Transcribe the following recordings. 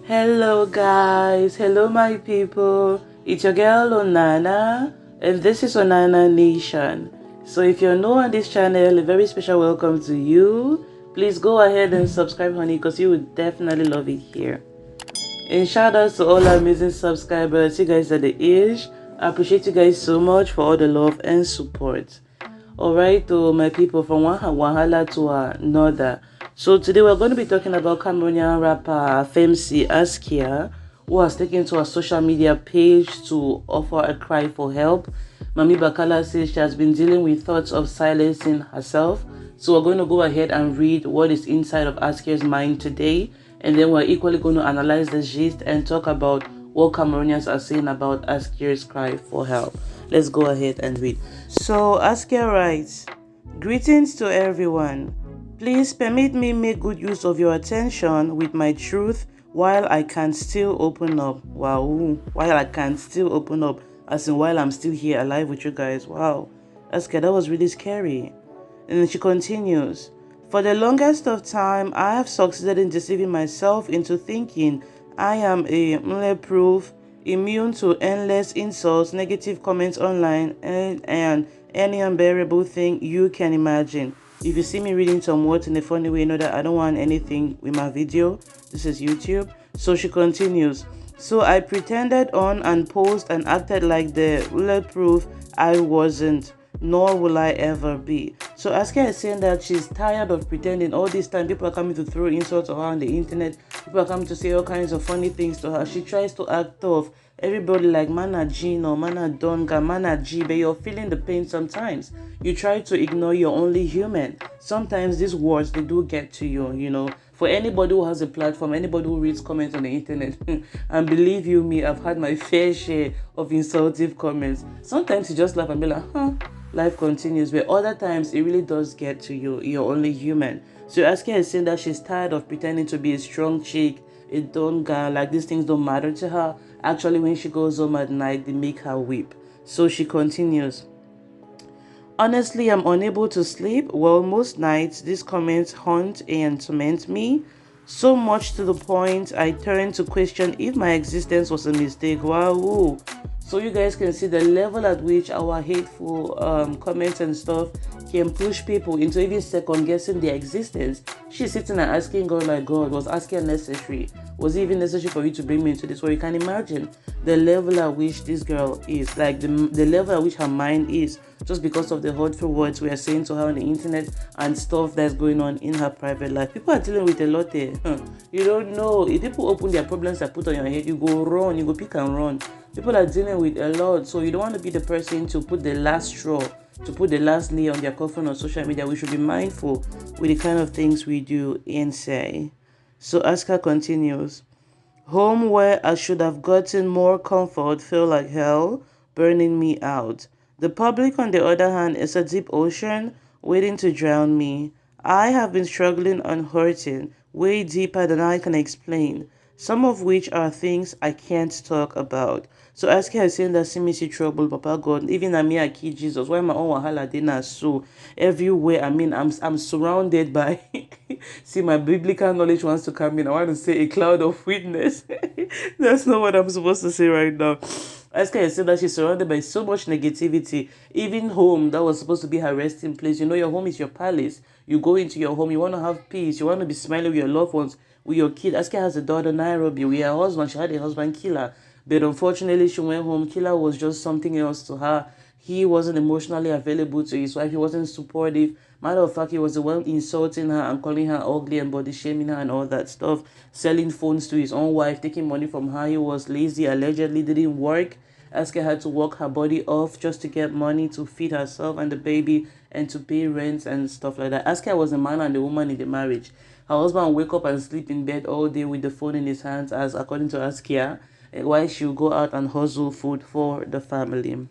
Hello guys, hello my people. It's your girl Onana and this is Onana Nation. So if you're new on this channel, a very special welcome to you. Please go ahead and subscribe honey because you would definitely love it here. And shout out to all our amazing subscribers, you guys are the ish. I appreciate you guys so much for all the love and support. Alright, to my people, from one wahala to another. So today we're going to be talking about Cameroonian rapper FMC Askia, who has taken to her social media page to offer a cry for help. Mami Bakala says she has been dealing with thoughts of silencing herself. So we're going to go ahead and read what is inside of Askia's mind today. And then we're equally going to analyze the gist and talk about what Cameroonians are saying about Askia's cry for help. Let's go ahead and read. So Askia writes, "Greetings to everyone. Please permit me make good use of your attention with my truth while I can still open up." Wow, while I can still open up, as in while I'm still here alive with you guys. Wow, Askia, that was really scary. And then she continues, "For the longest of time, I have succeeded in deceiving myself into thinking I am a bulletproof, immune to endless insults, negative comments online, and any unbearable thing you can imagine. If you see me reading some words in a funny way, know that I don't want anything with my video. This is YouTube." So she continues, "So I pretended on and posed and acted like the bulletproof I wasn't, nor will I ever be." So Askia is saying that she's tired of pretending. All this time, people are coming to throw insults at her on the internet. People are coming to say all kinds of funny things to her. She tries to act tough. Everybody like Mana Gino, Mana Donga, Mana G, but you're feeling the pain sometimes. You try to ignore you're only human. Sometimes these words, they do get to you, you know. For anybody who has a platform, anybody who reads comments on the internet, and believe you me, I've had my fair share of insultive comments. Sometimes you just laugh and be like, life continues, but other times it really does get to you. You're only human. So Askia is saying that she's tired of pretending to be a strong chick, a donga, like these things don't matter to her. Actually, when she goes home at night, they make her weep. So she continues, "Honestly, I'm unable to sleep. Well, most nights these comments haunt and torment me. So much to the point I turn to question if my existence was a mistake." Wow. So you guys can see the level at which our hateful comments and stuff can push people into even second guessing their existence. She's sitting and asking God, like, God, was asking necessary? Was it even necessary for you to bring me into this? Well, you can imagine the level at which this girl is, like the level at which her mind is, just because of the hurtful words we are saying to her on the internet and stuff that's going on in her private life. People are dealing with a lot there. You don't know. If people open their problems and put on your head, you go run, you go pick and run. People are dealing with a lot, so you don't want to be the person to put the last straw, to put the last nail on their coffin on social media. We should be mindful with the kind of things we do and say. So Aska continues, "Home where I should have gotten more comfort feel like hell, burning me out. The public, on the other hand, is a deep ocean waiting to drown me. I have been struggling and hurting way deeper than I can explain, some of which are things I can't talk about." So Askia is saying that see me see trouble, Papa God. Even I me I key Jesus. Why my own wahala dina so everywhere? I mean, I'm surrounded by see my biblical knowledge wants to come in. I want to say a cloud of witness. That's not what I'm supposed to say right now. Askia is saying that she's surrounded by so much negativity. Even home, that was supposed to be her resting place. You know, your home is your palace. You go into your home, you want to have peace. You want to be smiling with your loved ones, with your kid. Askia has a daughter, Nairobi. With her husband, she had a husband, Killer. But unfortunately, she went home. Killer was just something else to her. He wasn't emotionally available to his wife. He wasn't supportive. Matter of fact, he was the one insulting her and calling her ugly and body shaming her and all that stuff. Selling phones to his own wife, taking money from her. He was lazy, allegedly didn't work. Askia had to work her body off just to get money to feed herself and the baby and to pay rent and stuff like that. Askia was the man and the woman in the marriage. Her husband would wake up and sleep in bed all day with the phone in his hands, as according to Askia, while she would go out and hustle food for the family.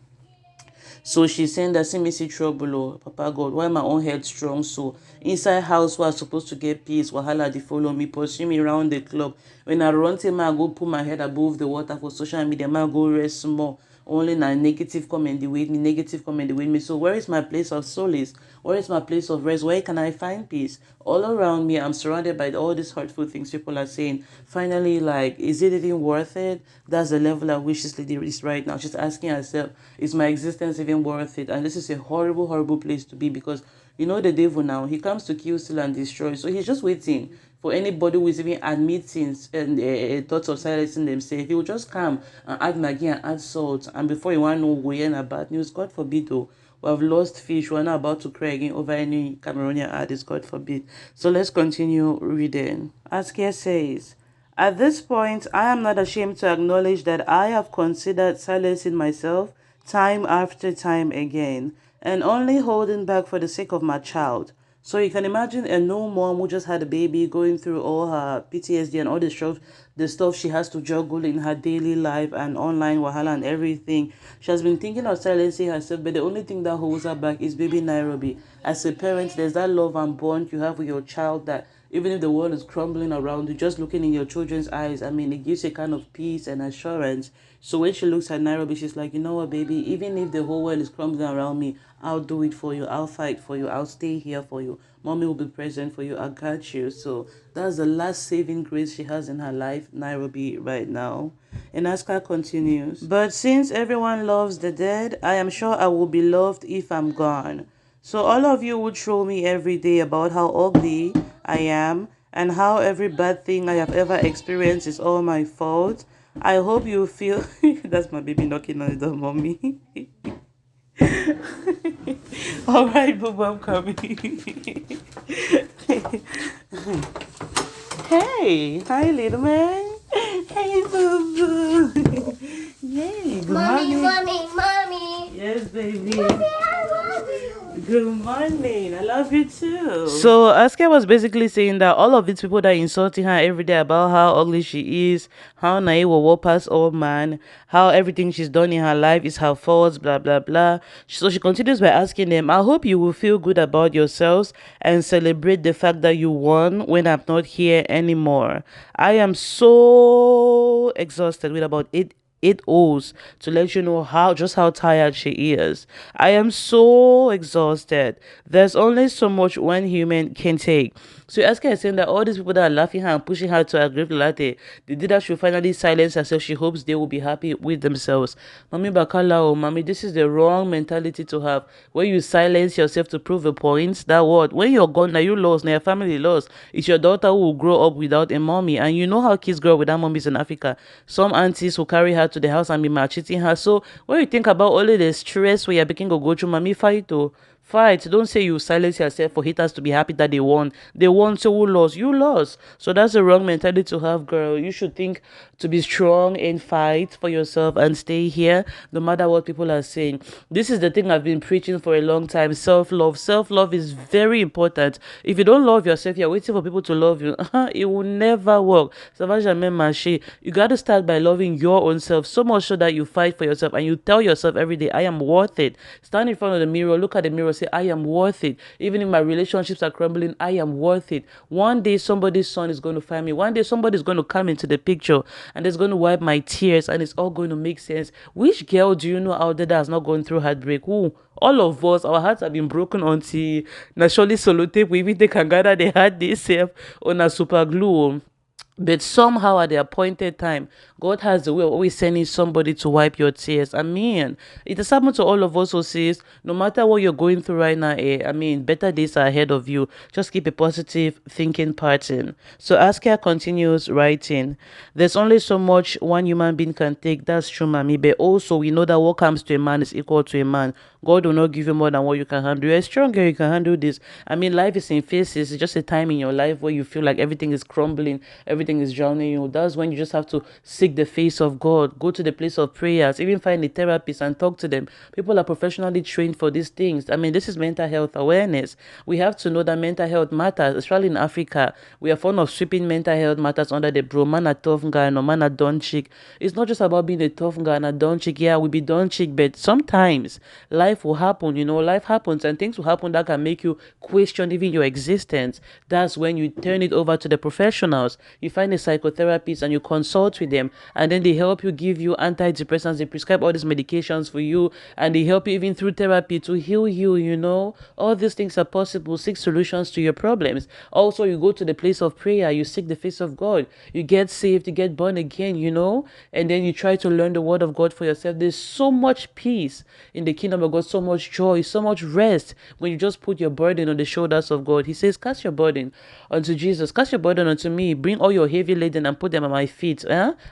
So she's saying that see me see trouble, oh, Papa God, why my own head strong so? Inside house where I'm supposed to get peace, wahala they follow me, pursue me around the clock. When I run to I go put my head above the water for social media, I go rest more. only na negative comment dey with me, negative comment dey with me. So where is my place of solace? Where is my place of rest? Where can I find peace? All around me, I'm surrounded by all these hurtful things people are saying. Finally, like, is it even worth it? That's the level at which this lady is right now. She's asking herself, is my existence even worth it? And this is a horrible, horrible place to be, because you know the devil now, he comes to kill, steal, and destroy. So he's just waiting for anybody who is even admitting and thoughts of silencing themselves. He will just come and add maggie and add salt. And before you want to know, we hear bad news. God forbid, though. We have lost fish. We're not about to cry again over any Cameroonian artist. God forbid. So let's continue reading. Askia says, at this point, I am not ashamed to acknowledge that I have considered silencing myself time after time again, and only holding back for the sake of my child. So you can imagine a new mom who just had a baby going through all her PTSD and all the stuff she has to juggle in her daily life and online wahala and everything. She has been thinking of silencing herself, but the only thing that holds her back is baby Nairobi. As a parent, there's that love and bond you have with your child that even if the world is crumbling around you, just looking in your children's eyes, I mean, it gives you a kind of peace and assurance. So when she looks at Nairobi, she's like, you know what, baby, even if the whole world is crumbling around me, I'll do it for you. I'll fight for you. I'll stay here for you. Mommy will be present for you. I got you. So that's the last saving grace she has in her life, Nairobi, right now. And Askia continues, but since everyone loves the dead, I am sure I will be loved if I'm gone. So all of you would troll me every day about how ugly I am and how every bad thing I have ever experienced is all my fault. I hope you feel that's my baby knocking on the door, mommy. All right, boo, I'm coming. Hey, hi, little man. Hey, boo boo. Yay, good Mommy, morning. mommy, mommy. Yes, baby. Mommy, I love you. Good morning. I love you too. So Askia was basically saying that all of these people that are insulting her every day about how ugly she is, how naive will walk past old man, how everything she's done in her life is her fault, blah blah blah. So she continues by asking them, I hope you will feel good about yourselves and celebrate the fact that you won when I'm not here anymore. I am so exhausted with about eight O's to let you know how tired she is. I am so exhausted. There's only so much one human can take. So Askia is saying that all these people that are laughing her and pushing her to a grave latte, the day that she finally silence herself, she hopes they will be happy with themselves. Mommy Bakala, oh mommy, this is the wrong mentality to have. When you silence yourself to prove a point, that word, when you're gone, now you lost, now your family lost. It's your daughter who will grow up without a mommy. And you know how kids grow up without mommies in Africa. Some aunties will carry her to the house and be maltreating her. So when you think about all of the stress where you're beginning to go through, mommy, fight to fight. Don't say you silence yourself for haters to be happy that they won. They won, so who lost? You lost. So that's the wrong mentality to have, girl. You should think to be strong and fight for yourself and stay here no matter what people are saying. This is the thing I've been preaching for a long time. Self-love. Self-love is very important. If you don't love yourself, you're waiting for people to love you. It will never work. You got to start by loving your own self, so much so that you fight for yourself and you tell yourself every day, I am worth it. Stand in front of the mirror, look at the mirror, say, I am worth it. Even if my relationships are crumbling, I am worth it. One day somebody's son is going to find me. One day somebody's going to come into the picture and it's going to wipe my tears and it's all going to make sense. Which girl do you know out there that has not gone through heartbreak? Who? All of us, our hearts have been broken until naturally solo tape. We even take and gather the heart themselves on a super glue. But somehow at the appointed time, God has the way of always sending somebody to wipe your tears. I mean, it has happened to all of us who says, no matter what you're going through right now, I mean, better days are ahead of you. Just keep a positive thinking pattern. So Askia continues writing, there's only so much one human being can take. That's true, mommy. But also, we know that what comes to a man is equal to a man. God will not give you more than what you can handle. You're stronger, you can handle this. I mean, life is in phases. It's just a time in your life where you feel like everything is crumbling, everything is drowning you. That's when you just have to seek the face of God, go to the place of prayers, even find a therapist and talk to them. People are professionally trained for these things. I mean, this is mental health awareness. We have to know that mental health matters, especially in Africa. We are fond of sweeping mental health matters under the bro. Man a tough guy, no man a done chick. It's not just about being a tough guy and a done chick. Yeah, we be done chick, but sometimes life will happen, life happens and things will happen that can make you question even your existence. That's when you turn it over to the professionals. You find a psychotherapist and you consult with them, and then they help you, give you antidepressants, they prescribe all these medications for you, and they help you even through therapy to heal you, all these things are possible. Seek solutions to your problems. Also, you go to the place of prayer, you seek the face of God, you get saved, you get born again, and then you try to learn the word of God for yourself. There's so much peace in the kingdom of God, so much joy, so much rest when you just put your burden on the shoulders of God. He says, cast your burden unto Jesus, cast your burden unto me, bring all your heavy laden and put them at my feet.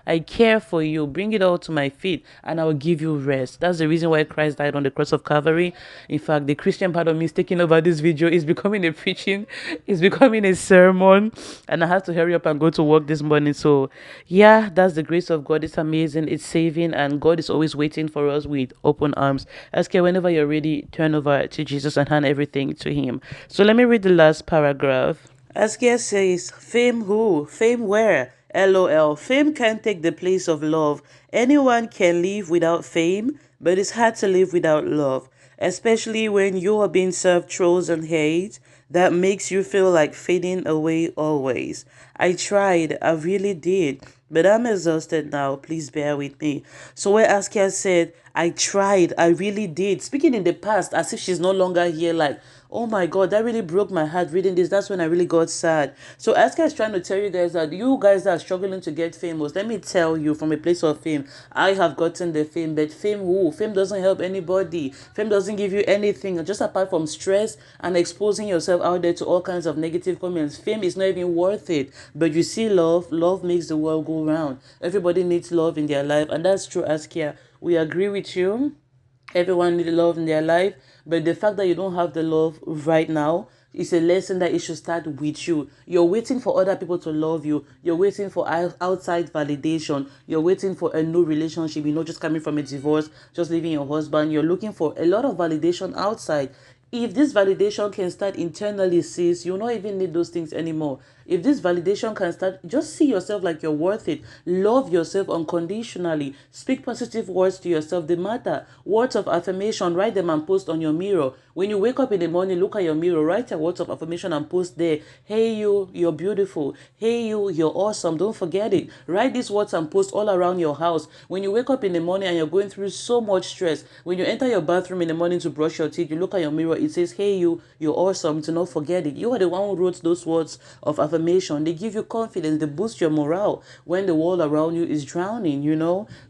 I care for you, bring it all to my feet and I will give you rest. That's the reason why Christ died on the cross of Calvary. In fact, the Christian part of me is taking over this video. It's becoming a preaching, it's becoming a sermon, and I have to hurry up and go to work this morning. So yeah, that's the grace of God. It's amazing, it's saving, and God is always waiting for us with open arms. Askia, whenever you're ready, turn over to Jesus and hand everything to him. So let me read the last paragraph. Askia says, fame who? Fame where? LOL. Fame can't take the place of love. Anyone can live without fame, but it's hard to live without love, especially when you are being served trolls and hate that makes you feel like fading away always. I tried, I really did, but I'm exhausted now. Please bear with me. So where Askia said, I tried, I really did, speaking in the past as if she's no longer here, like, oh my God, that really broke my heart reading this. That's when I really got sad. So Askia is trying to tell you guys that you guys that are struggling to get famous, let me tell you from a place of fame, I have gotten the fame, but fame who? Fame doesn't help anybody. Fame doesn't give you anything, just apart from stress and exposing yourself out there to all kinds of negative comments. Fame is not even worth it. But you see, love makes the world go round. Everybody needs love in their life, and that's true, Askia. We agree with you. Everyone needs love in their life, but the fact that you don't have the love right now is a lesson that it should start with you. You're waiting for other people to love you. You're waiting for outside validation. You're waiting for a new relationship, just coming from a divorce, just leaving your husband. You're looking for a lot of validation outside. If this validation can start internally, sis, you'll not even need those things anymore. If this validation can start, just see yourself like you're worth it. Love yourself unconditionally. Speak positive words to yourself. They matter. Words of affirmation, write them and post on your mirror. When you wake up in the morning, look at your mirror, write your words of affirmation and post there. Hey you, you're beautiful. Hey you, you're awesome. Don't forget it. Write these words and post all around your house. When you wake up in the morning and you're going through so much stress, when you enter your bathroom in the morning to brush your teeth, you look at your mirror, it says, hey you, you're awesome. Do not forget it. You are the one who wrote those words of affirmation. They give you confidence. They boost your morale when the world around you is drowning,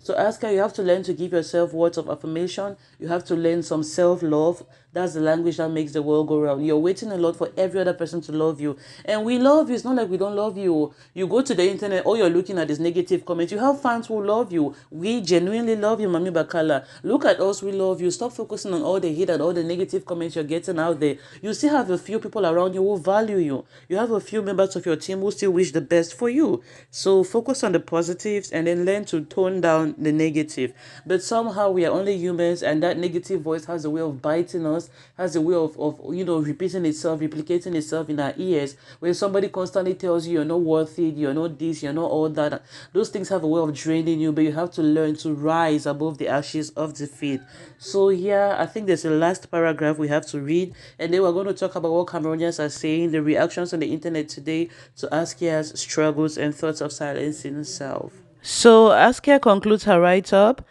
So Askia, you have to learn to give yourself words of affirmation. You have to learn some self-love. That's the language that makes the world go round. You're waiting a lot for every other person to love you. And we love you. It's not like we don't love you. You go to the internet, all you're looking at is negative comments. You have fans who love you. We genuinely love you, Mami Bakala. Look at us, we love you. Stop focusing on all the hate and all the negative comments you're getting out there. You still have a few people around you who value you. You have a few members of your team who still wish the best for you. So focus on the positives and then learn to tone down the negative. But somehow we are only humans, and that negative voice has a way of biting us, has a way of repeating itself, replicating itself in our ears. When somebody constantly tells you you're not worth it, you're not this, you're not all that, those things have a way of draining you, but you have to learn to rise above the ashes of defeat. So yeah, I think there's a last paragraph we have to read, and then we're going to talk about what Cameroonians are saying, the reactions on the internet today to Askia's struggles and thoughts of silencing self. So Askia concludes her write-up.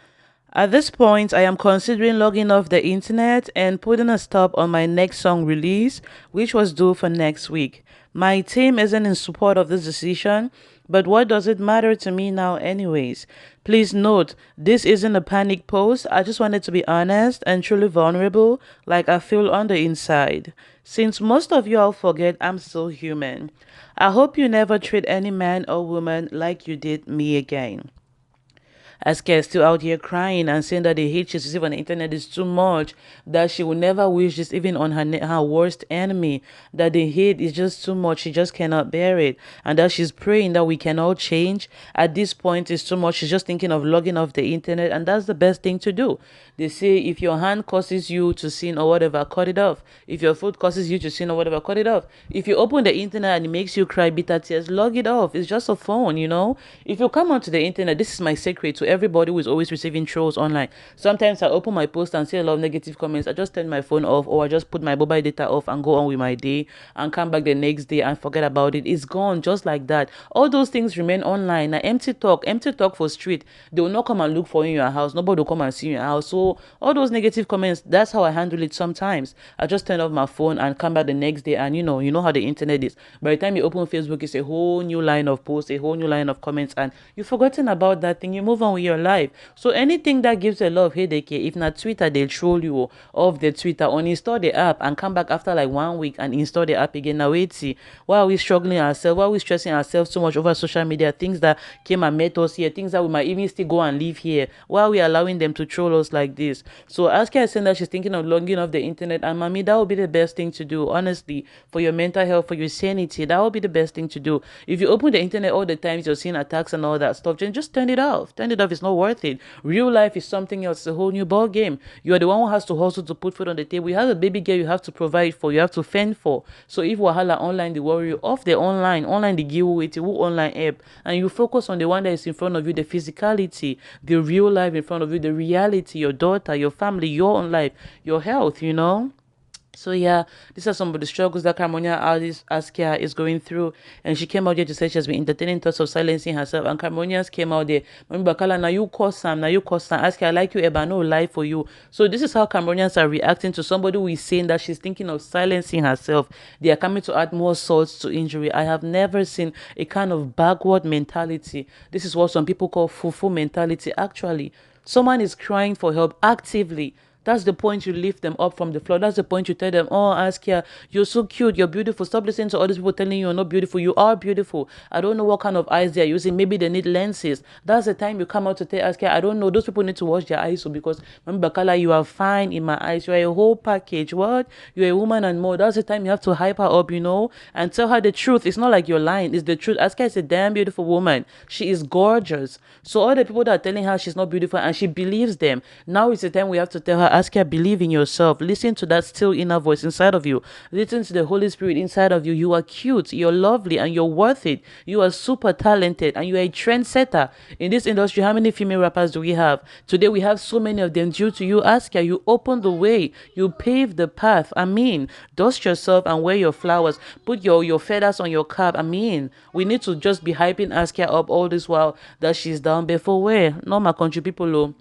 At this point, I am considering logging off the internet and putting a stop on my next song release, which was due for next week. My team isn't in support of this decision, but what does it matter to me now anyways? Please note, this isn't a panic post. I just wanted to be honest and truly vulnerable, like I feel on the inside. Since most of you all forget I'm still human. I hope you never treat any man or woman like you did me again. Askia is still out here crying and saying that the hate she receives on the internet is too much, that she will never wish this even on her worst enemy, that the hate is just too much, she just cannot bear it, and that she's praying that we can all change. At this point, it's too much. She's just thinking of logging off the internet, and that's the best thing to do. They say if your hand causes you to sin or whatever, cut it off. If your foot causes you to sin or whatever, cut it off. If you open the internet and it makes you cry bitter tears, log it off. It's just a phone, If you come onto the internet, this is my secret to everybody who is always receiving trolls online. Sometimes I open my post and see a lot of negative comments. I just turn my phone off, or I just put my mobile data off and go on with my day and come back the next day and forget about it. It's gone just like that. All those things remain online. Now, empty talk for street. They will not come and look for you in your house. Nobody will come and see you in your house. So all those negative comments, that's how I handle it sometimes. I just turn off my phone and come back the next day, and you know how the internet is. By the time you open Facebook, it's a whole new line of posts, a whole new line of comments, and you've forgotten about that thing. You move on with your life. So anything that gives a lot of headache, if not Twitter, they'll troll you off the Twitter. Uninstall the app and come back after like 1 week and install the app again. Now wait, see, why are we struggling ourselves? Why are we stressing ourselves so much over social media? Things that came and met us here, things that we might even still go and live here. Why are we allowing them to troll us like this? So Askia is saying that she's thinking of logging off the internet, and mommy, that would be the best thing to do, honestly, for your mental health, for your sanity. That would be the best thing to do. If you open the internet all the time, you're seeing attacks and all that stuff, then just turn it off. Turn it off. It's not worth it. Real life is something else. It's a whole new ball game. You are the one who has to hustle to put food on the table. You have a baby girl you have to provide for. You have to fend for. So if wahala online, they worry you, off the online they give it who online app, and you focus on the one that is in front of you, the physicality, the real life in front of you, the reality, your daughter, your family, your own life, your health. So yeah, these are some of the struggles that Carmonia artist Askia is going through, and she came out here to say she has been entertaining thoughts of silencing herself. And Carmonians came out there, Bakala, now you cause Sam, Askia, I like you, Eba, no lie for you. So this is how Cameroonians are reacting to somebody who is saying that she's thinking of silencing herself. They are coming to add more salt to injury. I have never seen a kind of backward mentality. This is what some people call fufu mentality. Actually, someone is crying for help actively. That's the point you lift them up from the floor. That's the point you tell them, oh, Askia, you're so cute, you're beautiful. Stop listening to all these people telling you you're not beautiful. You are beautiful. I don't know what kind of eyes they're using. Maybe they need lenses. That's the time you come out to tell Askia, I don't know. Those people need to wash their eyes. So because, remember, Kala, you are fine in my eyes. You are a whole package. What? You're a woman and more. That's the time you have to hype her up, and tell her the truth. It's not like you're lying. It's the truth. Askia is a damn beautiful woman. She is gorgeous. So all the people that are telling her she's not beautiful and she believes them, now is the time we have to tell her, Askia, believe in yourself. Listen to that still inner voice inside of you. Listen to the Holy Spirit inside of you. You are cute, you're lovely, and you're worth it. You are super talented, and you are a trendsetter. In this industry, how many female rappers do we have? Today, we have so many of them due to you, Askia. You opened the way. You paved the path. I mean, dust yourself and wear your flowers. Put your feathers on your cap. I mean, we need to just be hyping Askia up all this while that she's down before where? No, my country people, oh.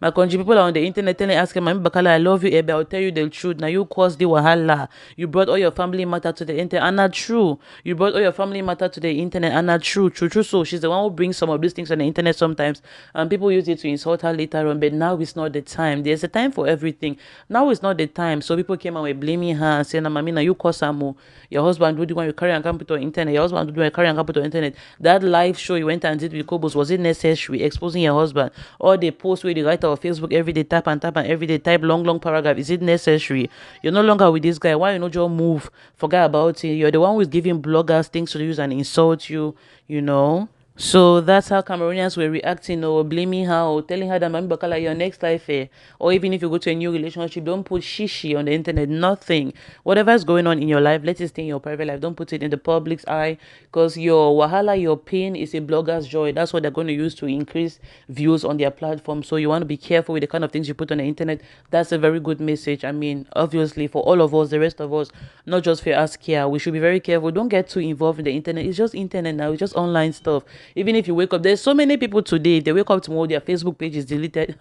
My country people are on the internet telling asking Mami Bakala, I love you, Ebe. I'll tell you the truth. Now you caused the wahala. You brought all your family matter to the internet, and not true. You brought all your family matter to the internet, and not true. True. So she's the one who brings some of these things on the internet sometimes, and people use it to insult her later on. But now is not the time. There's a time for everything. Now is not the time. So people came out with blaming her and saying, Mami, now you cause her more. Your husband do the one you carry and come put on internet. Your husband do the one you carry and come put on internet. That live show you went and did with Kobos, was it necessary? Exposing your husband, or the post where you write on Facebook every day, tap and every day type long paragraph, is it necessary? You're no longer with this guy. Why you not just move? Forget about it. You're the one who's giving bloggers things to use and insult you. So that's how Cameroonians were reacting, or blaming her, or telling her that Mami Bakala, your next life, or even if you go to a new relationship, don't put shishi on the internet, nothing. Whatever is going on in your life, let it stay in your private life. Don't put it in the public's eye, because your wahala, your pain is a blogger's joy. That's what they're going to use to increase views on their platform. So you want to be careful with the kind of things you put on the internet. That's a very good message. I mean, obviously, for all of us, the rest of us, not just for Askia, we should be very careful. Don't get too involved in the internet. It's just internet now. It's just online stuff. Even if you wake up, there's so many people today, if they wake up tomorrow, their Facebook page is deleted.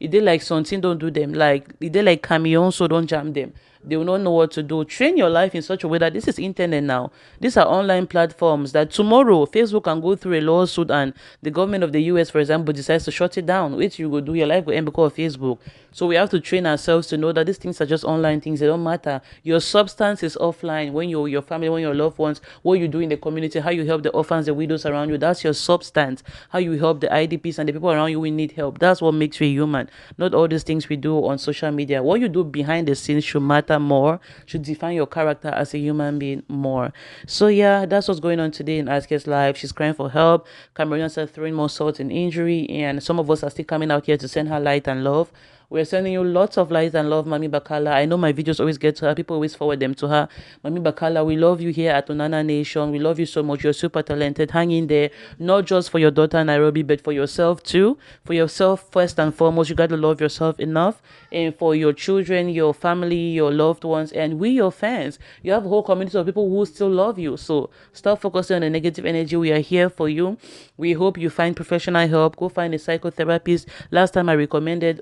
If they like something, don't do them. Like, if they like camion, so don't jam them. They will not know what to do. Train your life in such a way that this is internet now. These are online platforms that tomorrow Facebook can go through a lawsuit and the government of the US, for example, decides to shut it down. Which you will do, your life will end because of Facebook. So we have to train ourselves to know that these things are just online things. They don't matter. Your substance is offline. When you're your family, when your loved ones, what you do in the community, how you help the orphans, the widows around you, that's your substance. How you help the IDPs and the people around you who need help. That's what makes you a human. Not all these things we do on social media. What you do behind the scenes should matter more, should define your character as a human being more. So yeah, that's what's going on today in Askia's life. She's crying for help. Cameroonians are throwing more salt in injury, and some of us are still coming out here to send her light and love. We're sending you lots of light and love, Mami Bakala. I know my videos always get to her. People always forward them to her. Mami Bakala, we love you here at Onana Nation. We love you so much. You're super talented. Hang in there. Not just for your daughter Nairobi, but for yourself too. For yourself first and foremost, you got to love yourself enough. And for your children, your family, your loved ones, and we, your fans. You have a whole community of people who still love you. So stop focusing on the negative energy. We are here for you. We hope you find professional help. Go find a psychotherapist. Last time I recommended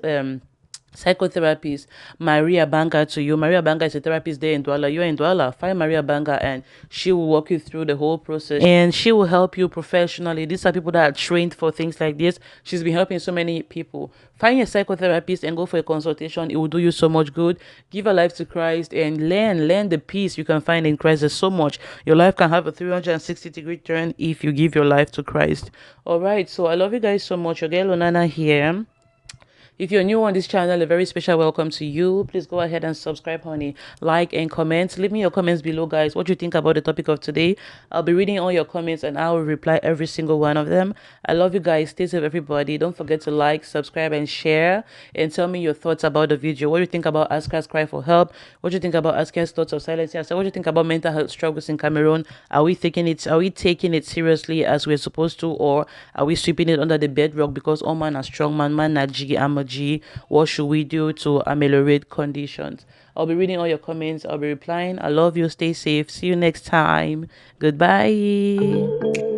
psychotherapist Maria Banga to you. Maria Banga is a therapist there in Douala. You're in Douala. Find Maria Banga and she will walk you through the whole process and she will help you professionally. These are people that are trained for things like this. She's been helping so many people. Find a psychotherapist and go for a consultation. It will do you so much good. Give your life to Christ and learn the peace you can find in Christ. There's so much. Your life can have a 360-degree turn if you give your life to Christ. All right, so I love you guys so much. Your girl Onana here. If you're new on this channel, a very special welcome to you. Please go ahead and subscribe, honey. Like and comment. Leave me your comments below, guys. What you think about the topic of today. I'll be reading all your comments and I will reply every single one of them. I love you guys. Stay safe, everybody. Don't forget to like, subscribe, and share. And tell me your thoughts about the video. What do you think about Askia's cry for help? What do you think about Askia's thoughts of silence? So what do you think about mental health struggles in Cameroon? Are we taking it seriously as we're supposed to, or are we sweeping it under the bedrock because all man are strong man na G, I'm a G? What should we do to ameliorate conditions? I'll be reading all your comments. I'll be replying. I love you. Stay safe. See you next time. Goodbye.